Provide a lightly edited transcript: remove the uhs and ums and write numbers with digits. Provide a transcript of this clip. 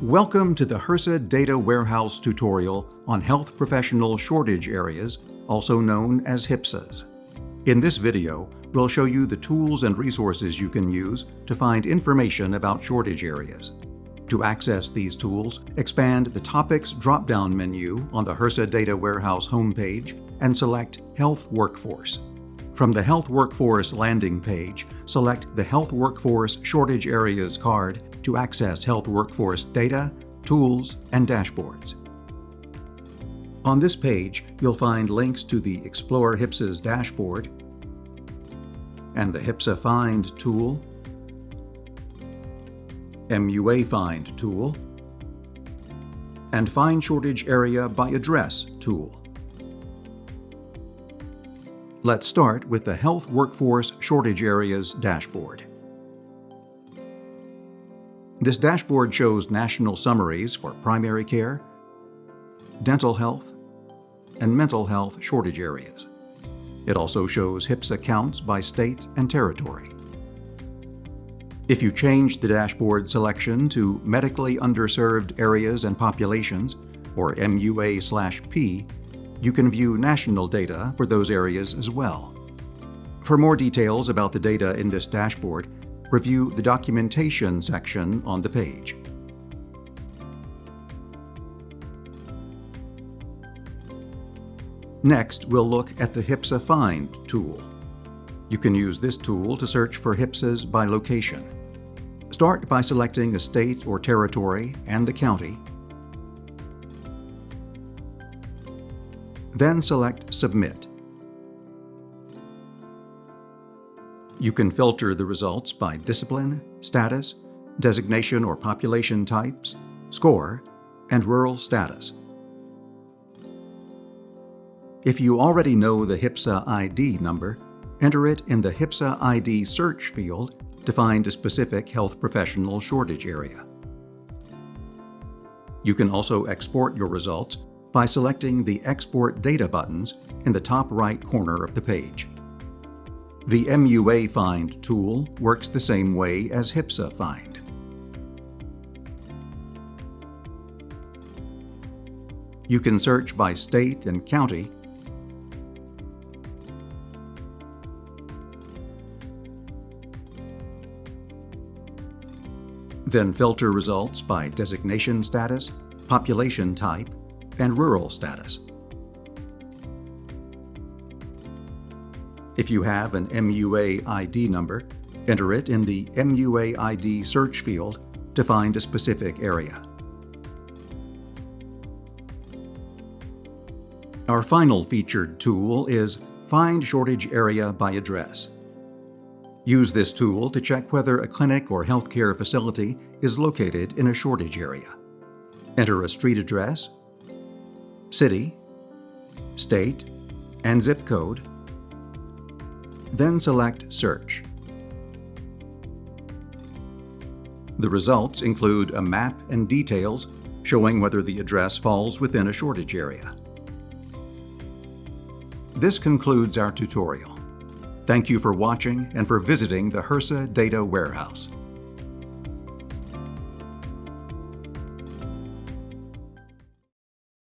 Welcome to the HRSA Data Warehouse tutorial on health professional shortage areas, also known as HRSAs. In this video, we'll show you the tools and resources you can use to find information about shortage areas. To access these tools, expand the Topics drop-down menu on the HRSA Data Warehouse homepage and select Health Workforce. From the Health Workforce landing page, select the Health Workforce Shortage Areas card to access health workforce data, tools, and dashboards. On this page, you'll find links to the Explore HRSA's dashboard and the HRSA Find tool, MUA Find tool, and Find Shortage Area by Address tool. Let's start with the Health Workforce Shortage Areas dashboard. This dashboard shows national summaries for primary care, dental health, and mental health shortage areas. It also shows HRSA counts by state and territory. If you change the dashboard selection to Medically Underserved Areas and Populations, or MUA/P, you can view national data for those areas as well. For more details about the data in this dashboard, review the documentation section on the page. Next, we'll look at the HRSA Find tool. You can use this tool to search for HRSAs by location. Start by selecting a state or territory and the county. Then select Submit. You can filter the results by discipline, status, designation or population types, score, and rural status. If you already know the HRSA ID number, enter it in the HRSA ID search field to find a specific health professional shortage area. You can also export your results by selecting the Export Data buttons in the top right corner of the page. The MUA Find tool works the same way as HRSA Find. You can search by state and county, then filter results by designation status, population type, and rural status. If you have an MUA ID number, enter it in the MUA ID search field to find a specific area. Our final featured tool is Find Shortage Area by Address. Use this tool to check whether a clinic or healthcare facility is located in a shortage area. Enter a street address, city, state, and zip code. Then select Search. The results include a map and details showing whether the address falls within a shortage area. This concludes our tutorial. Thank you for watching and for visiting the HRSA Data Warehouse.